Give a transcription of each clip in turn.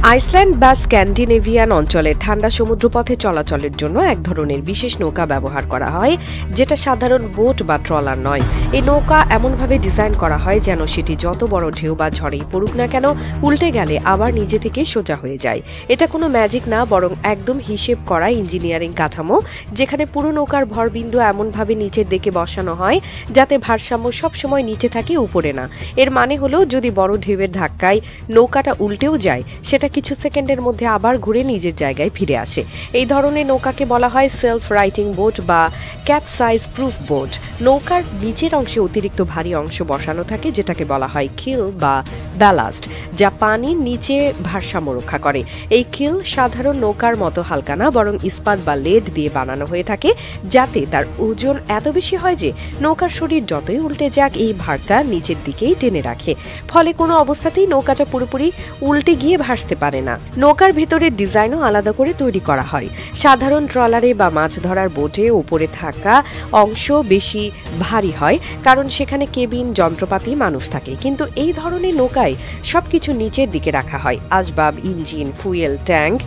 Iceland বা Scandinavian অঞ্চলের ঠান্ডা সমুদ্রপথে চলাচলের জন্য এক ধরনের বিশেষ নৌকা ব্যবহার করা হয়, যেটা সাধারণ বোট বা ট্রলার নয়। এই নৌকা এমনভাবে ডিজাইন করা হয় যেন সেটি যত বড় ঢেউ বা ঝড়েই পড়ুক না কেন, উল্টে গেলে আবার নিজে থেকে সোজা হয়ে যায়। এটা কোনো ম্যাজিক না, বরং একদম হিসেব করা ইঞ্জিনিয়ারিং কাঠামো, যেখানে পুরো নৌকার ভরবিন্দু এমনভাবে নিচের দিকে বসানো হয় যাতে ভারসাম্য সবসময় নিচে থাকে, উপরে না। এর মানে হলো, যদি বড় ঢেউয়ের ধাক্কায় নৌকাটা উল্টেও যায়, সেটা কিছু সেকেন্ডের মধ্যে আবার ঘুরে নিজের জায়গায় ফিরে আসে। এই ধরনের নৌকাকে বলা হয় সেলফ রাইটিং বোট বা ক্যাপসাইজ প্রুফ বোট। নৌকার নিচের অংশে অতিরিক্ত ভারী অংশ বসানো থাকে, যেটাকে বলা হয় কিল বা ব্যালাস্ট, যা পানির নিচে ভারসাম্য রক্ষা করে। এই কিল সাধারণ নৌকার মতো হালকা না, বরং ইস্পাত বা লেড দিয়ে বানানো হয়ে থাকে, যাতে তার ওজন এত বেশি হয় যে নৌকার শরীর যতই উল্টে যাক, এই ভারটা নিচের দিকেই টেনে রাখে। ফলে কোনো অবস্থাতেই নৌকাটা পুরোপুরি উল্টে গিয়ে ভাসতে পারে না। নৌকার ভেতরের ডিজাইনও আলাদা করে তৈরি করা হয়। সাধারণ ট্রলারে বা মাছ ধরার বোটে উপরে থাকা অংশ বেশি ভারী হয়, কারণ সেখানে কেবিন, যন্ত্রপাতি, মানুষ থাকে। কিন্তু এই ধরনের নৌকায় সবকিছু নিচের দিকে রাখা হয়। আসবাব, ইঞ্জিন, ফুয়েল ট্যাঙ্ক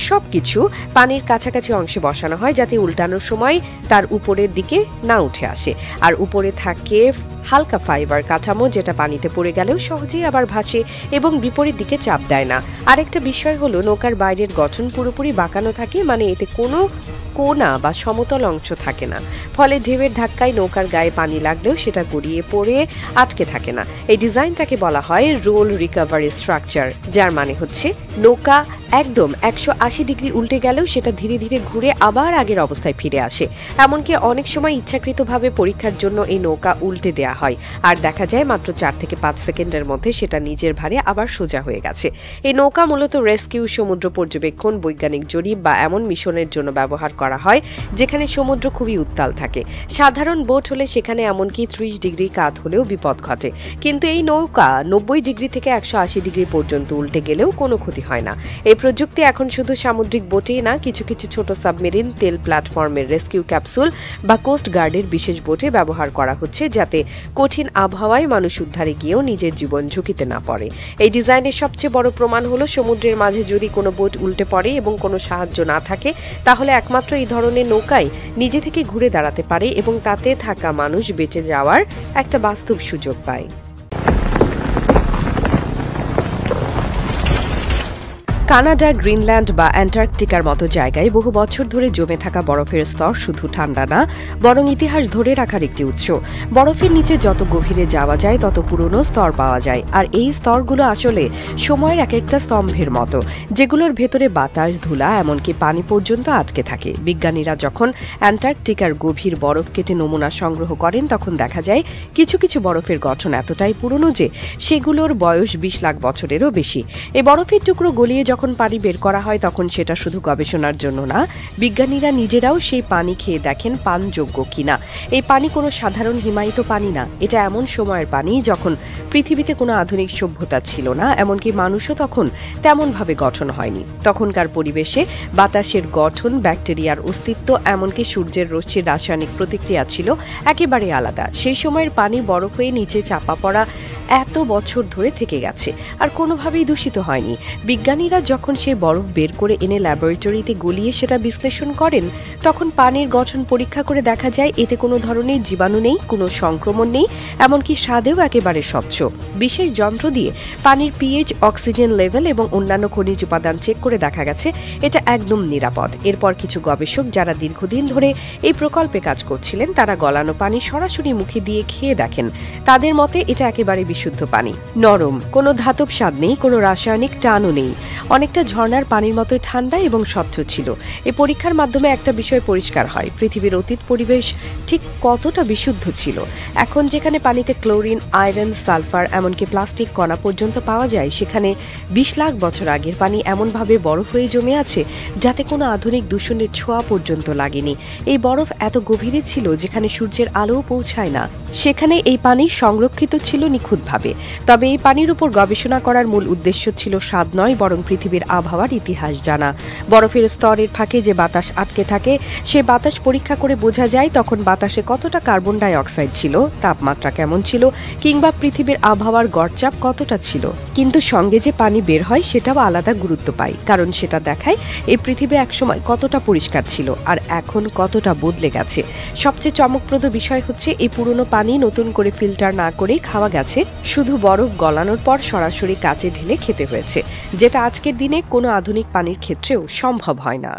সবকিছু পানির কাছাকাছি অংশে বসানো হয়, যাতে উল্টানোর সময় তার উপরের দিকে না উঠে আসে। আর উপরে থাকে হালকা ফাইবার কাঠামো, যেটা পানিতে পড়ে গেলেও সহজেই আবার ভাসে এবং বিপরীত দিকে চাপ দেয় না। আরেকটা বিষয় হলো, নৌকার বাইরের গঠন পুরোপুরি বাঁকানো থাকে, মানে এতে কোনো কোনা বা সমতল অংশ থাকে না। ফলে ঢেউয়ের ধাক্কায় নৌকার গায়ে পানি লাগলেও সেটা গড়িয়ে পড়ে আটকে থাকে না। এই ডিজাইনটাকে বলা হয় রোল রিকভারি স্ট্রাকচার, যার মানে হচ্ছে নৌকা একদম 180 ডিগ্রি উল্টে গেলেও সেটা ধীরে ধীরে ঘুরে আবার আগের অবস্থায় ফিরে আসে। এমনকি অনেক সময় ইচ্ছাকৃতভাবে পরীক্ষার জন্য এই নৌকা উল্টে দেয়া হয়, আর দেখা যায় মাত্র 4 থেকে 5 সেকেন্ডের মধ্যে সেটা নিজের ভারে আবার সোজা হয়ে গেছে। এই নৌকা মূলত রেস্কিউ, সমুদ্র পর্যবেক্ষণ, বৈজ্ঞানিক জরিপ বা এমন মিশনের জন্য ব্যবহার করা হয় যেখানে সমুদ্র খুবই উত্তাল থাকে। সাধারণ বোট হলে সেখানে এমনকি 30 ডিগ্রি কাত হলেও বিপদ ঘটে, কিন্তু এই নৌকা 90 ডিগ্রি থেকে 180 ডিগ্রি পর্যন্ত উল্টে গেলেও কোনো ক্ষতি হয় না। এই প্রযুক্তি এখন শুধু সামুদ্রিক বোটেই না, কিছু কিছু ছোট সাবমেরিন, তেল প্ল্যাটফর্মের রেস্কিউ ক্যাপসুল বা কোস্ট গার্ডের বিশেষ বোটে ব্যবহার করা হচ্ছে, যাতে কঠিন আবহাওয়ায় মানুষ উদ্ধারে গিয়েও নিজের জীবন ঝুঁকিতে না পড়ে। এই ডিজাইনের সবচেয়ে বড় প্রমাণ হলো, সমুদ্রের মাঝে যদি কোনো বোট উল্টে পড়ে এবং কোনো সাহায্য না থাকে, তাহলে একমাত্র এই ধরনের নৌকায় নিজে থেকে ঘুরে দাঁড়াতে পারে এবং তাতে থাকা মানুষ বেঁচে যাওয়ার একটা বাস্তব সুযোগ পায়। কানাডা, গ্রিনল্যান্ড বা অ্যান্টার্কটিকার মতো জায়গায় বহু বছর ধরে জমে থাকা বরফের স্তর শুধু ঠান্ডা না, বরং ইতিহাস ধরে রাখার একটি উৎস। বরফের নিচে যত গভীরে যাওয়া যায়, তত পুরনো স্তর পাওয়া যায়। আর এই স্তরগুলো আসলে সময়ের এক একটা স্তম্ভের মতো, যেগুলোর ভেতরে বাতাস, ধুলা, এমনকি পানি পর্যন্ত আটকে থাকে। বিজ্ঞানীরা যখন অ্যান্টার্কটিকার গভীর বরফ কেটে নমুনা সংগ্রহ করেন, তখন দেখা যায় কিছু কিছু বরফের গঠন এতটাই পুরনো যে সেগুলোর বয়স 20 লাখ বছরেরও বেশি। এই বরফের টুকরো গলিয়ে যখন পানি বের করা হয়, তখন সেটা শুধু গবেষণার জন্য না, বিজ্ঞানীরা নিজেরাও সেই পানি খেয়ে দেখেন পানযোগ্য কিনা। এই পানি কোনো সাধারণ হিমায়িত পানি না, এটা এমন সময়ের পানি যখন পৃথিবীতে কোনো আধুনিক সভ্যতা ছিল না, এমনকি মানুষও তখন তেমনভাবে গঠন হয়নি। তখনকার পরিবেশে বাতাসের গঠন, ব্যাকটেরিয়ার অস্তিত্ব, এমনকি সূর্যের রশ্মির রাসায়নিক প্রতিক্রিয়া ছিল একেবারে আলাদা। সেই সময়ের পানি বরফ হয়ে নিচে চাপা পড়া এত বছর ধরে থেকে গেছে আর কোনোভাবেই দূষিত হয়নি। বিজ্ঞানীরা যখন সেই বরফ বের করে এনে ল্যাবরেটরিতে গলিয়ে সেটা বিশ্লেষণ করেন, তখন পানির গঠন পরীক্ষা করে দেখা যায় এতে কোনো ধরনের জীবাণু নেই, কোনো সংক্রমণ নেই, এমনকি স্বাদেও একেবারে স্বচ্ছ। বিশেষ যন্ত্র দিয়ে পানির পিএইচ, অক্সিজেন লেভেল এবং অন্যান্য খনিজ উপাদান চেক করে দেখা গেছে এটা একদম নিরাপদ। এরপর কিছু গবেষক যারা দীর্ঘদিন ধরে এই প্রকল্পে কাজ করছিলেন, তারা গলানো পানি সরাসরি মুখে দিয়ে খেয়ে দেখেন। তাদের মতে এটা একেবারে বিশুদ্ধ পানি, নরম, কোনো ধাতব স্বাদ নেই, কোনো রাসায়নিক টানও নেই, অনেকটা ঝর্ণার পানির মতোই ঠান্ডা এবং স্বচ্ছ ছিল। এই পরীক্ষার মাধ্যমে একটা বিষয় পরিষ্কার হয়, পৃথিবীর অতীত পরিবেশ ঠিক কতটা বিশুদ্ধ ছিল। এখন যেখানে পানিতে ক্লোরিন, আয়রন, সালফার, এমনকি প্লাস্টিক কণা পর্যন্ত পাওয়া যায়, সেখানে 20 লাখ বছর আগের পানি এমনভাবে বরফ হয়ে জমে আছে যাতে কোনো আধুনিক দূষণের ছোঁয়া পর্যন্ত লাগেনি। এই বরফ এত গভীরে ছিল যেখানে সূর্যের আলোও পৌঁছায় না, সেখানে এই পানি সংরক্ষিত ছিল নিখুঁতভাবে। তবে এই পানির উপর গবেষণা করার মূল উদ্দেশ্য ছিল স্বাদ নয়, বরং পৃথিবীর আবহাওয়ার ইতিহাস জানা। বরফের স্তরের ফাঁকে যে বাতাস আটকে থাকে, সে বাতাস পরীক্ষা করে বোঝা যায় তখন বাতাসে কতটা কার্বন ডাই অক্সাইড ছিল, তাপমাত্রা কেমন ছিল, কিংবা পৃথিবীর আবহাওয়ার গড়চাপ কতটা ছিল। কিন্তু সঙ্গে যে পানি বের হয় সেটাও আলাদা গুরুত্ব পায়, কারণ সেটা দেখায় এই পৃথিবী একসময় কতটা পরিষ্কার ছিল আর এখন কতটা বদলে গেছে। সবচেয়ে চমকপ্রদ বিষয় হচ্ছে এই পুরনো পানি নতুন করে ফিল্টার না করেই খাওয়া গেছে, শুধু বরফ গলানোর পর সরাসরি কাচে ঢেলে খেতে হয়েছে, যেটা আজকের দিনে কোনো আধুনিক পানির ক্ষেত্রেও সম্ভব হয় না।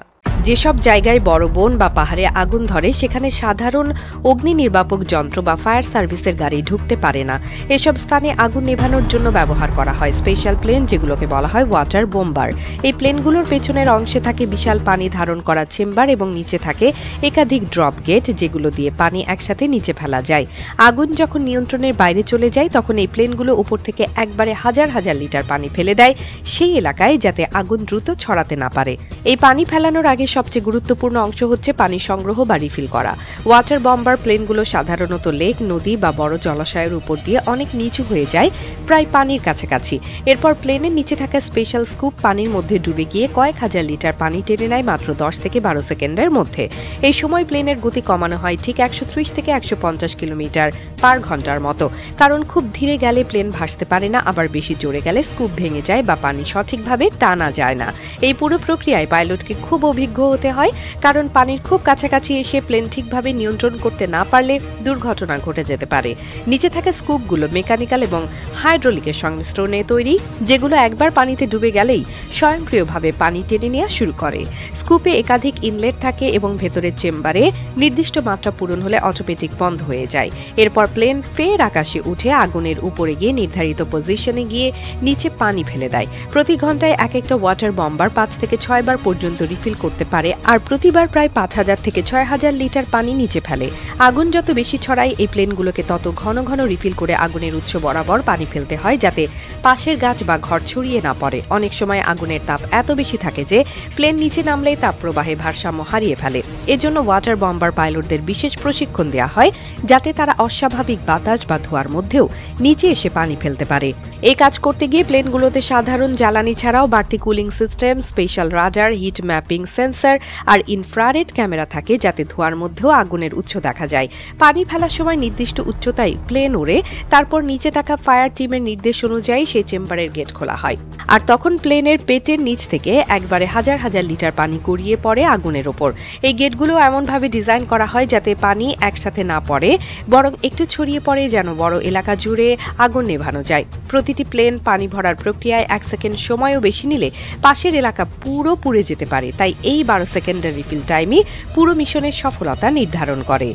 যেসব জায়গায় বড় বন বা পাহাড়ে আগুন ধরে সেখানে সাধারণ অগ্নি নির্বাপক যন্ত্র বা ফায়ার সার্ভিসের গাড়ি ঢুকতে পারে না। এসব স্থানে আগুন নেভানোর জন্য ব্যবহার করা হয় স্পেশাল প্লেন, যেগুলোকে বলা হয় ওয়াটার বোম্বার। এই প্লেনগুলোর পেছনের অংশে থাকে বিশাল পানি ধারণ করা চেম্বার এবং নিচে থাকে একাধিক ড্রপ গেট, যেগুলো দিয়ে পানি একসাথে নিচে ফেলা যায়। আগুন যখন নিয়ন্ত্রণের বাইরে চলে যায় তখন এই প্লেনগুলো উপর থেকে একবারে হাজার হাজার লিটার পানি ফেলে দেয় সেই এলাকায়, যাতে আগুন দ্রুত ছড়াতে না পারে। এই পানি ফেলানোর আগে সবচেয়ে গুরুত্বপূর্ণ অংশ হচ্ছে পানি সংগ্রহ বা রিফিল করা। ওয়াটার বম্বার প্লেনগুলো সাধারণত লেক, নদী বা বড় জলাশয়ের উপর দিয়ে অনেক নিচু হয়ে যায়, প্রায় পানির কাছাকাছি। এরপর প্লেনের নিচে থাকা স্পেশাল স্কুপ পানির মধ্যে ডুবে গিয়ে কয়েক হাজার লিটার পানি টেনে নেয় মাত্র 10 থেকে 12 সেকেন্ডের মধ্যে। এই সময় প্লেনের গতি কমানো হয় ঠিক 130 থেকে 150 কিলোমিটার পার ঘন্টার মতো, কারণ খুব ধীরে গেলে প্লেন ভাসতে পারে না, আবার বেশি জোরে গেলে স্কুপ ভেঙে যায় বা পানি সঠিকভাবে টানা যায় না। এই পুরো প্রক্রিয়ায় পাইলটকে খুব অভিজ্ঞ হতে হয়, কারণ পানির খুব কাছাকাছি এসে প্লেন ঠিকভাবে নিয়ন্ত্রণ করতে না পারলে দুর্ঘটনা ঘটে যেতে পারে। নিচে থাকা স্কুপগুলো মেকানিক্যাল এবং হাইড্রোলিকের সংমিশ্রণে তৈরি, যেগুলো একবার পানিতে ডুবে গেলেই স্বয়ংক্রিয়ভাবে পানি টেনে নেওয়া শুরু করে। স্কুপে একাধিক ইনলেট থাকে এবং ভেতরের চেম্বারে নির্দিষ্ট মাত্রা পূরণ হলে অটোমেটিক বন্ধ হয়ে যায়। এরপর প্লেন ফের আকাশে উঠে আগুনের উপরে গিয়ে নির্ধারিত পজিশনে গিয়ে নিচে পানি ফেলে দেয়। প্রতি ঘন্টায় এক একটা ওয়াটার বম্বার 5 থেকে 6 বার পর্যন্ত রিফিল করতে পারে, আর প্রতিবার প্রায় 5000 থেকে 6000 লিটার পানি নিচে ফেলে। আগুন যত বেশি ছড়ায় এই প্লেনগুলোকে তত ঘন ঘন রিফিল করে আগুনের উৎস বরাবর পানি ফেলতে হয়, যাতে পাশের গাছ বা ঘর ছড়িয়ে না পড়ে। অনেক সময় আগুনের তাপ এত বেশি থাকে যে প্লেন নিচে নামলেই তাপ প্রবাহে ভারসাম্য হারিয়ে ফেলে। এজন্য ওয়াটার বম্বার পাইলটদের বিশেষ প্রশিক্ষণ দেওয়া হয়, যাতে তারা অস্বাভাবিক বাতাস বা ধোঁয়ার মধ্যেও নিচে এসে পানি ফেলতে পারে। এই কাজ করতে গিয়ে প্লেনগুলোতে সাধারণ জ্বালানি ছাড়াও বাড়তি cooling system, special radar, heat mapping sensor আর ইনফ্রারেড ক্যামেরা থাকে, যাতে ধোঁয়ার মধ্যেও আগুনের উৎস দেখা যায়। পানি ফেলার সময় নির্দিষ্ট উচ্চতায় প্লেন ওড়ে, তারপর নিচে থাকা ফায়ার টিমের নির্দেশ অনুযায়ী সেই চেম্বারের গেট খোলা হয়, আর তখন প্লেনের পেটের নিচ থেকে একবারে হাজার হাজার লিটার পানি গড়িয়ে পড়ে আগুনের ওপর। এই গেটগুলো এমনভাবে ডিজাইন করা হয় যাতে পানি একসাথে না পড়ে, বরং একটু ছড়িয়ে পড়ে, যেন বড় এলাকা জুড়ে আগুন নেভানো যায়। প্রতিটি প্লেন পানি ভরার প্রক্রিয়ায় 1 সেকেন্ড সময়ও বেশি নিলে পাশের এলাকা পুরো পুড়ে যেতে পারে, তাই এই 12 সেকেন্ডের রিফিল টাইমই পুরো মিশনের সফলতা নির্ধারণ করে।